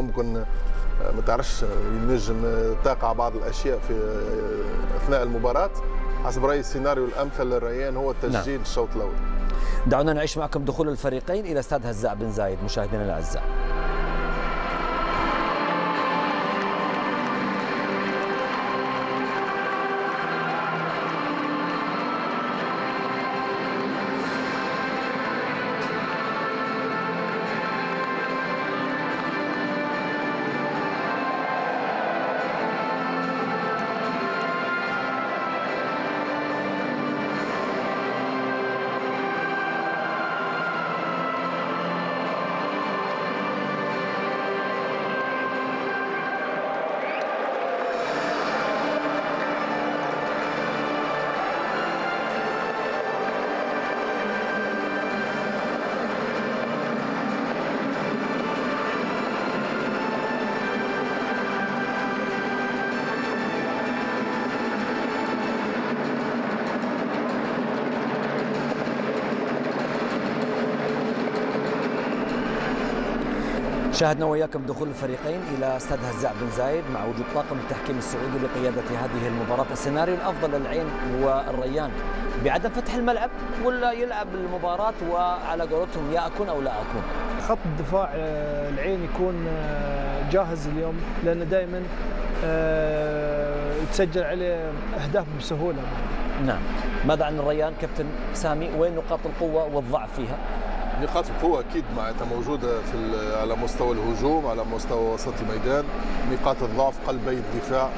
ممكن ما تعرفش ينجم تقع بعض الاشياء في اثناء المباراه. حسب رايي السيناريو الامثل للريان هو تسجيل الشوط الاول. دعونا نعيش معكم دخول الفريقين الى استاد هزاع بن زايد مشاهدينا الاعزاء. شاهدنا وياكم دخول الفريقين إلى استاد هزاع بن زايد مع وجود طاقم التحكيم السعودي لقيادة هذه المباراة. السيناريو الأفضل للعين والريان بعدم فتح الملعب ولا يلعب المباراة وعلى قولتهم يا أكون أو لا أكون؟ خط الدفاع العين يكون جاهز اليوم لأنه دائما يتسجل عليه أهداف بسهولة. نعم. ماذا عن الريان كابتن سامي؟ وين نقاط القوة والضعف فيها؟ نقاط القوة أكيد معناتها موجودة على مستوى الهجوم، على مستوى وسط الميدان. نقاط الضعف قلبي الدفاع،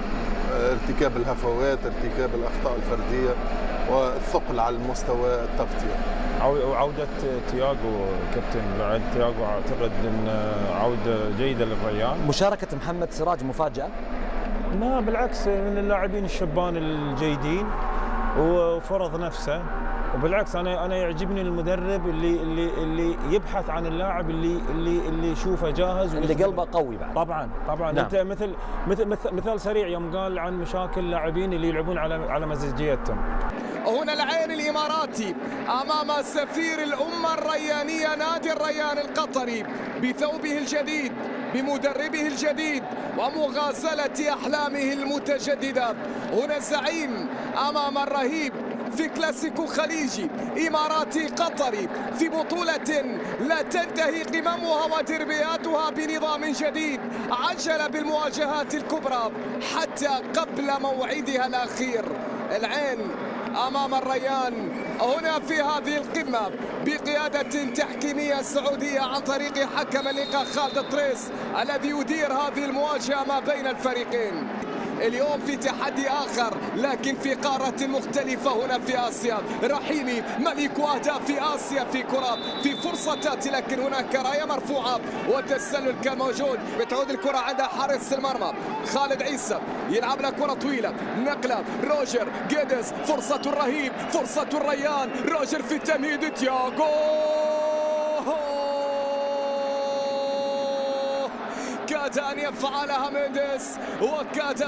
ارتكاب الهفوات، ارتكاب الأخطاء الفردية، والثقل على المستوى التغطية. وعودة تياغو كابتن، بعد تياغو أعتقد أن عودة جيدة للريان. مشاركة محمد سراج مفاجأة؟ لا بالعكس، من اللاعبين الشبان الجيدين وفرض نفسه، وبالعكس انا يعجبني المدرب اللي يبحث عن اللاعب اللي يشوفه جاهز اللي قلبه قوي بعد. طبعا نعم. انت مثل سريع يوم قال عن مشاكل اللاعبين اللي يلعبون على مزاجيتهم. هنا العين الاماراتي امام سفير الامه الريانيه نادي الريان القطري بثوبه الجديد بمدربه الجديد ومغازله احلامه المتجدده. هنا الزعيم امام الرهيب في كلاسيكو خليجي إماراتي قطري في بطولة لا تنتهي قممها ودربياتها بنظام جديد. عجل بالمواجهات الكبرى حتى قبل موعدها الأخير. العين أمام الريان هنا في هذه القمة بقيادة تحكيمية سعودية عن طريق حكم اللقاء خالد طريس الذي يدير هذه المواجهة ما بين الفريقين. اليوم في تحدي آخر لكن في قارة مختلفة هنا في آسيا. رحيمي ملك أهداف في آسيا في كرة، في فرصة تأتي لكن هناك راية مرفوعة والتسلل كان موجود. بتعود الكرة عند حارس المرمى خالد عيسى، يلعب لها كرة طويلة، نقلة روجر جيدز، فرصة الرهيب، فرصة الريان، روجر في التمهيد، تياغو كاد أن يفعلها مينديس وكاد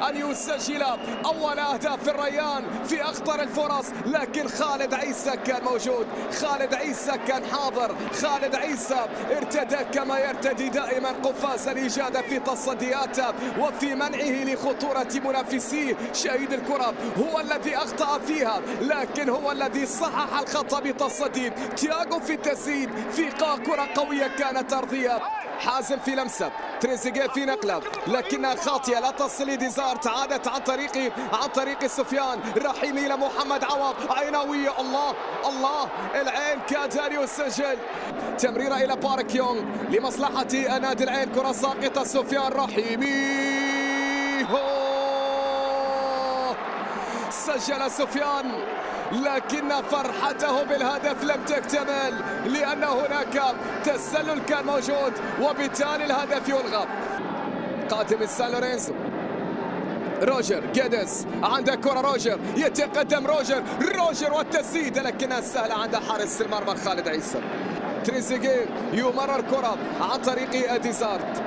أن يسجل أول أهداف الريان في أخطر الفرص، لكن خالد عيسى كان موجود، خالد عيسى كان حاضر، خالد عيسى ارتدى كما يرتدي دائما قفاز الإجادة في تصدياته وفي منعه لخطورة منافسيه. شهيد الكرة هو الذي أخطأ فيها لكن هو الذي صحح الخطأ بتصدي. تياغو في التسديد في كرة قوية كانت أرضية. حازم في لمسة، تريزيجيه في نقلة لكنها خاطئة لا تصل لديزارت، عادت عن طريق سفيان. رحيمي إلى محمد عوض، عيناوية، الله العين كاد أن يسجل. تمريرة إلى بارك يونغ لمصلحة نادي العين، كرة ساقطة، سفيان رحيمي سجل سفيان لكن فرحته بالهدف لم تكتمل لأن هناك تسلل كان موجود وبالتالي الهدف يلغى. قادم سان لورينزو، روجر جيدز، عنده كرة روجر، يتقدم روجر والتسديد لكنها سهلة عند حارس المرمى خالد عيسى. تريزيجيه يمرر كرة عن طريق ديزارت،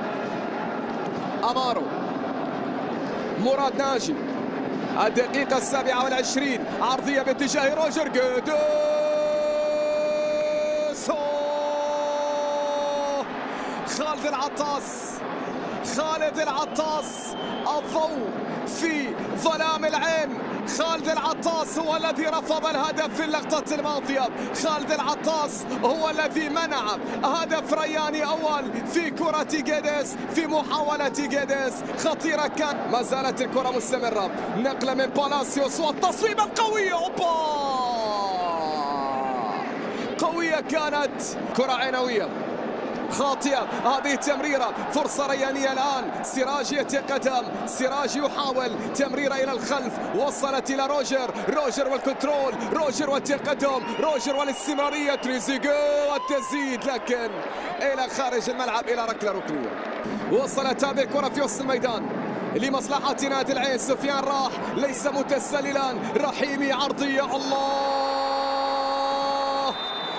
أمارو، مراد ناجي، الدقيقة 27 عرضية باتجاه روجر جيدز، خالد العطاس، خالد العطاس، الضوء في ظلام العين. خالد العطاس هو الذي رفض الهدف في اللقطة الماضية. خالد العطاس هو الذي منع هدف رياني أول في كرة جيدس، في محاولة جيدس خطيرة كان. ما زالت الكرة مستمرة، نقلة من بالاسيوس والتصويبة القوية. قوية كانت، كرة عينوية خاطئة. هذه التمريرة فرصة ريانية الآن. سراج يتقدم، سراج يحاول تمريرة إلى الخلف، وصلت إلى روجر والكنترول، روجر والتقدم، روجر والاستمرارية. تريزيجيه والتسديد لكن إلى خارج الملعب إلى ركلة ركنية. وصلت هذه الكرة في وسط الميدان لمصلحة نادي العين. سفيان راح ليس متسللا، رحيمي عرضية الله،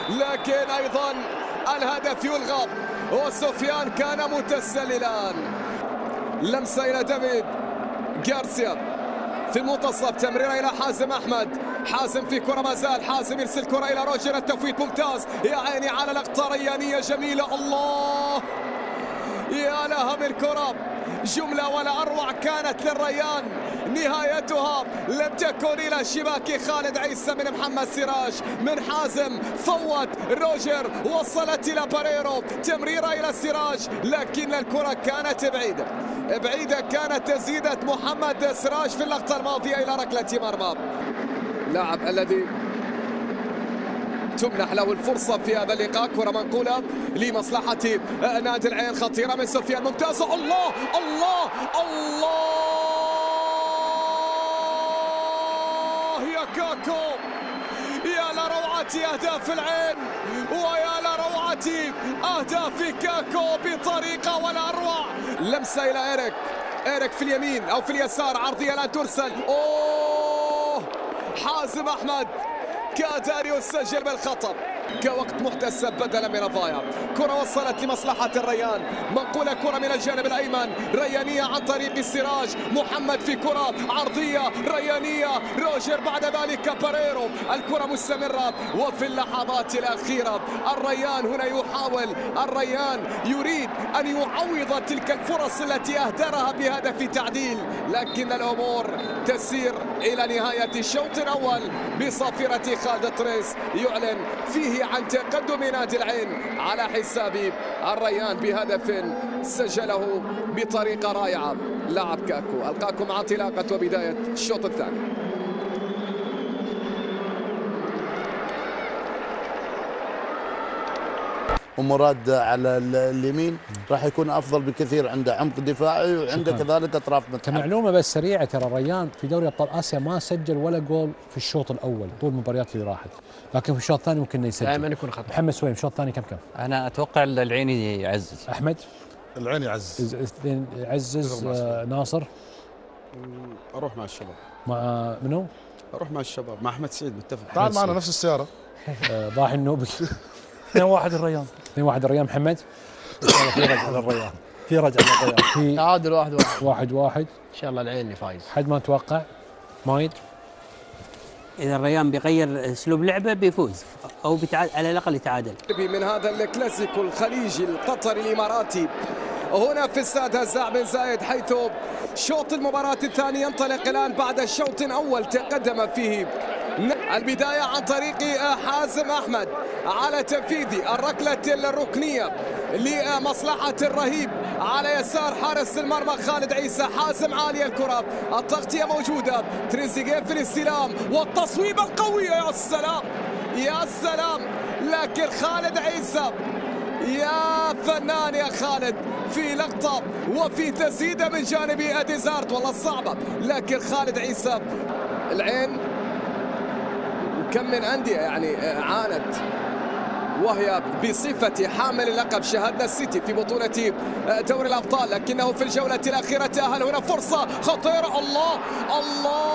لكن أيضا الهدف يلغى وسفيان كان متسللا. لمسة إلى دافيد غارسيا في المنتصف، تمريرة إلى حازم أحمد. حازم في كرة ما زال، حازم يرسل كرة إلى روجر، التفويت ممتاز. يا عيني على لقطة ريانية جميلة، الله يا لها من كرة، جملة ولا أروع كانت للريان. نهايتها لم تكن إلى شباك خالد عيسى من محمد سراج، من حازم فوت روجر، وصلت إلى باريرو، تمريرة إلى سراج، لكن الكرة كانت بعيدة بعيدة. كانت تسديدة محمد سراج في اللقطة الماضية إلى ركلة مرمى. لاعب الذي تمنح له الفرصة في هذا اللقاء. كرة منقولة لمصلحة نادي العين، خطيرة من سفيان، ممتازة. الله الله الله يا كاكو، يا لروعة أهداف العين ويا لروعة أهداف كاكو بطريقة ولا أروع. لمسة إلى إيريك في اليمين أو في اليسار، عرضية لا ترسل. أوه حازم أحمد كاد أن يسجل بالخطأ كوقت محتسب بدلا من الضايع. كرة وصلت لمصلحة الريان، منقولة كرة من الجانب الأيمن، ريانية عن طريق السراج. محمد في كرة عرضية ريانية، روجر بعد ذلك باريرو. الكرة مستمرة وفي اللحظات الأخيرة الريان هنا يحاول، الريان يريد أن يعوض تلك الفرص التي أهدرها بهدف تعديل، لكن الأمور تسير إلى نهاية الشوط الأول بصافرة خالد طريس يعلن فيه عن تقدم نادي العين على حساب الريان بهدف سجله بطريقة رائعة لاعب كاكو. ألقاكم مع انطلاقة وبداية الشوط الثاني. ومراد على اليمين راح يكون افضل بكثير، عنده عمق دفاعي وعنده كذلك اطراف متحركه. كمعلومه بس سريعه، ترى الريان في دوري ابطال اسيا ما سجل ولا جول في الشوط الاول طول المباريات اللي راحت، لكن في الشوط الثاني ممكن انه يسجل. دائما يكون خطر. محمد سويم الشوط الثاني كم؟ انا اتوقع العيني يعزز. احمد العين يعزز. يعزز. ناصر اروح مع الشباب. مع منو؟ اروح مع الشباب، مع احمد سعيد متفق. تعال معنا نفس السياره. ضاحي النوبي. 2-1 الريان. 2-1 الريان. محمد ان شاء الله في رجعه للريان. في رجعه للريان. في تعادل 1-1 ان شاء الله العين اللي فايز. حد ما نتوقع. مايد اذا الريان بيغير اسلوب لعبه بيفوز او على الاقل يتعادل. من هذا الكلاسيكو الخليجي القطري الاماراتي هنا في استاد هزاع بن زايد، حيث شوط المباراة الثاني ينطلق الآن بعد الشوط الأول تقدم فيه. البداية عن طريق حازم أحمد على تنفيذ الركلة الركنية لمصلحة الرهيب على يسار حارس المرمى خالد عيسى. حازم عالية الكرة، التغطية موجودة، تريزيجيه في الاستلام والتصويبة القوية. يا سلام يا سلام، لكن خالد عيسى يا فنان يا خالد في لقطة وفي تسديدة من جانب أديزارد، والله صعبة، لكن خالد عيسى. العين كم من أندية يعني عانت وهي بصفة حامل اللقب، شاهدنا السيتي في بطولة دوري الأبطال، لكنه في الجولة الأخيرة تأهل. هنا فرصة خطيرة، الله الله،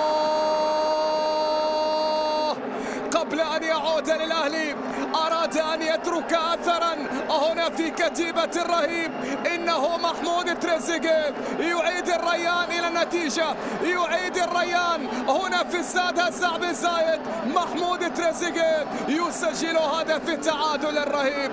قبل أن يعود للأهلي أراد أن يترك أثرا هنا في كتيبة الرهيب. إنه محمود تريزيجيه يعيد الريان إلى النتيجة، يعيد الريان هنا في استاد هزاع بن زايد. محمود تريزيجيه يسجل هدف التعادل الرهيب،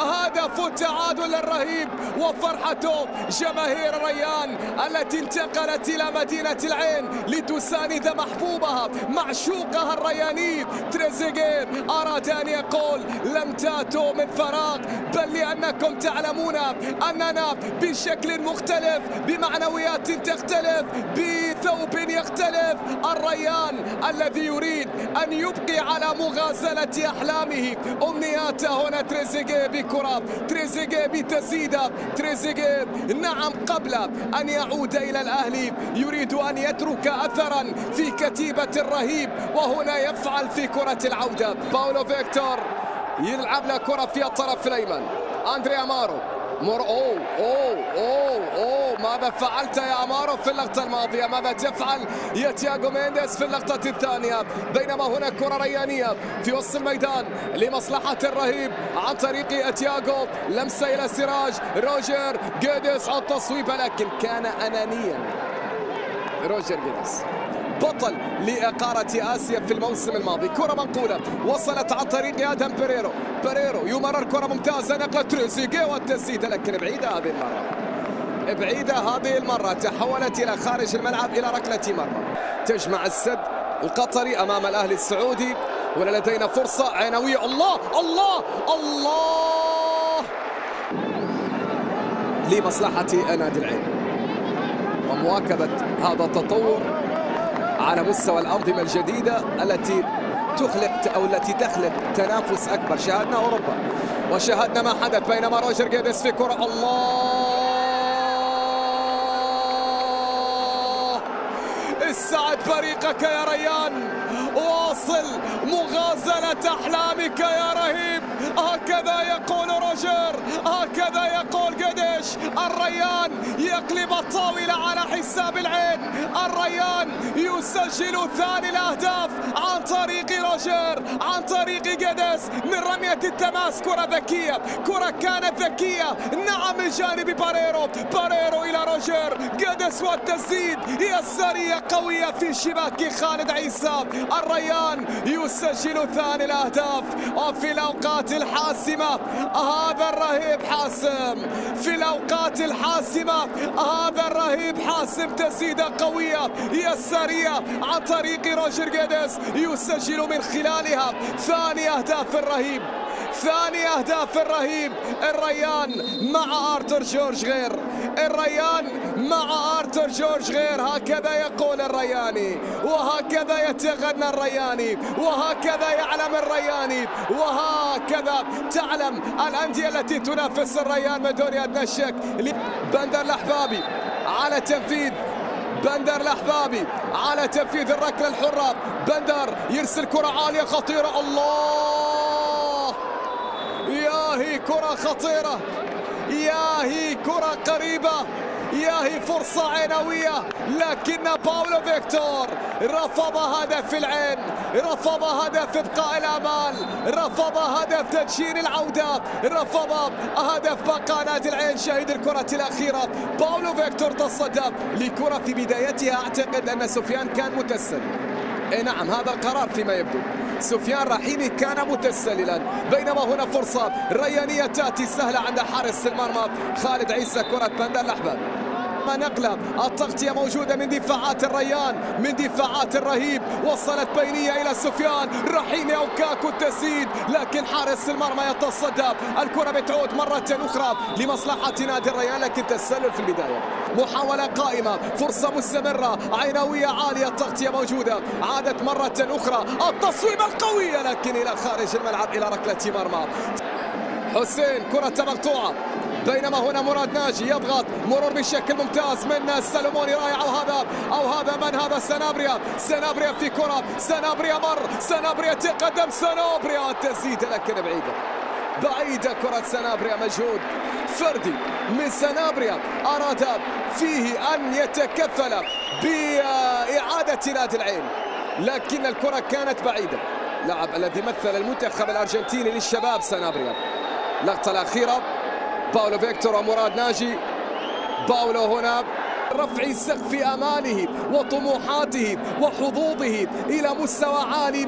هدف التعادل الرهيب وفرحته جماهير الريان التي انتقلت إلى مدينة العين لتساند محبوبها معشوقها الرياني. تريزيجيه أراد أن يقول لم تأتوا من فراغ، بل لأنكم تعلمون أننا بشكل مختلف، بمعنويات تختلف، بثوب يختلف. الريان الذي يريد أن يبقي على مغازلة أحلامه أمنياته. هنا تريزيجيه بكرة، تريزيجيه بتسديدة، تريزيجيه نعم قبل أن يعود إلى الأهلي يريد أن يترك أثرا في كتيبة الرهيب، وهنا يفعل في كرة العودة. باولو فيكتور يلعب له كرة في الطرف الأيمن. أندري أمارو ماذا فعلت يا أمارو في اللقطة الماضية؟ ماذا تفعل يا تياغو مينديز في اللقطة الثانية؟ بينما هنا كرة ريانية في وسط الميدان لمصلحة الرهيب عن طريق تياغو، لمسة إلى سراج، روجر جيدس على التصويبة لكن كان أنانيا. روجر جيدس بطل لإقارة آسيا في الموسم الماضي. كرة منقولة وصلت عن طريق آدم بيريرو يمرر كرة ممتازة، نقلة تريزيجيه والتسديدة لكن بعيدة هذه المرة، بعيدة هذه المرة، تحولت إلى خارج الملعب إلى ركلة مرمى. تجمع السد القطري أمام الأهلي السعودي، ولا لدينا فرصة عنوية. الله الله الله لمصلحة نادي العين ومواكبة هذا التطور على مستوى الأنظمة الجديدة التي تخلق تنافس أكبر. شاهدنا أوروبا وشاهدنا ما حدث، بينما روجر جيدس في كرة. الله اسعد فريقك يا ريان، واصل مغازلة أحلامك يا رهيب. هكذا يقول روجر، هكذا يقول جيدش. الريان يقلب الطاولة على حساب العين، الريان يسجل ثاني الأهداف عن طريق روجر، عن طريق جيدس من رمية التماس. كرة ذكية، كرة كانت ذكية نعم من جانب باريرو إلى روجر جيدس والتسديد يسارية قوية في شباك خالد عيسى. الريان يسجل ثاني الأهداف وفي الأوقات الحاسمة هذا الرهيب حاسم، في الأوقات الحاسمة هذا الرهيب حاسم. تسديدة قوية يسارية عن طريق روجر جيدس يسجل من خلالها ثاني أهداف الرهيب، ثاني أهداف الرهيب. الريان مع آرتور جورج غير، الريان مع آرتور جورج غير. هكذا يقول الرياني، وهكذا يتغنى الرياني، وهكذا يعلم الرياني، وهكذا تعلم الأندية التي تنافس الريان من دون أدنى شك. بندر الأحبابي على تنفيذ، بندر الأحبابي على تنفيذ الركلة الحرة. بندر يرسل كرة عالية خطيرة. الله يا هي كرة خطيرة، يا هي كرة قريبة، يا هي فرصة عنوية، لكن باولو فيكتور رفض هدف العين، رفض هدف ابقاء الامال، رفض هدف تدشين العودة، رفض هدف بقاء نادي العين. شاهد الكرة الأخيرة باولو فيكتور تصدى لكرة في بدايتها أعتقد أن سفيان كان متسلل. نعم هذا القرار فيما يبدو، سفيان رحيمي كان متسللا. بينما هنا فرصة ريانية تأتي سهلة عند حارس المرمى خالد عيسى. كرة بندر الأحبابي نقلة، التغطية موجودة من دفاعات الريان، من دفاعات الرهيب، وصلت بينية إلى سفيان رحيمي أو كاكو التسديد، لكن حارس المرمى يتصدى. الكرة بتعود مرة أخرى لمصلحة نادي الريان، لكن تسلل في البداية. محاولة قائمة، فرصة مستمرة، عينوية عالية، التغطية موجودة، عادت مرة أخرى، التصويبة القوية لكن إلى خارج الملعب إلى ركلة مرمى. حسين كرة مقطوعة، بينما هنا مراد ناجي يضغط، مرور بشكل ممتاز من سلموني رائع. أو هذا من هذا؟ سنابريا في كرة، سنابريا سنابريا تقدم، سنابريا التسديد لكن بعيدة كرة سنابريا. مجهود فردي من سنابريا أراد فيه أن يتكفل بإعادة نادي العين، لكن الكرة كانت بعيدة. لاعب الذي مثل المنتخب الأرجنتيني للشباب سنابريا. اللقطة الأخيرة باولو فيكتور ومراد ناجي. باولو هنا رفع سقف آماله وطموحاته وحظوظه إلى مستوى عالي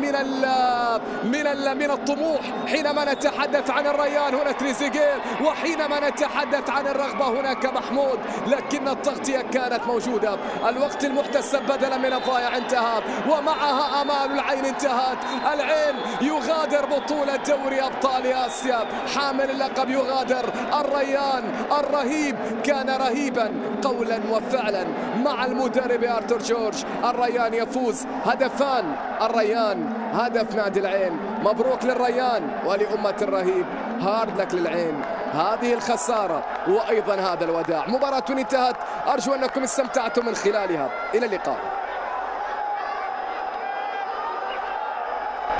من الطموح. حينما نتحدث عن الريان هنا تريزيجيه، وحينما نتحدث عن الرغبة هناك محمود، لكن التغطية كانت موجودة. الوقت المحتسب بدلا من الضائع انتهى، ومعها آمال العين انتهت. العين يغادر بطولة دوري أبطال آسيا، حامل اللقب يغادر. الريان الرهيب كان رهيبا قولا وفعلا مع المدرب أرتور جورج. الريان يفوز هدفان، الريان هدف نادي العين. مبروك للريان ولأمة الرهيب، هارد لك للعين. هذه الخسارة وأيضا هذا الوداع. مباراة انتهت، أرجو أنكم استمتعتم من خلالها. إلى اللقاء.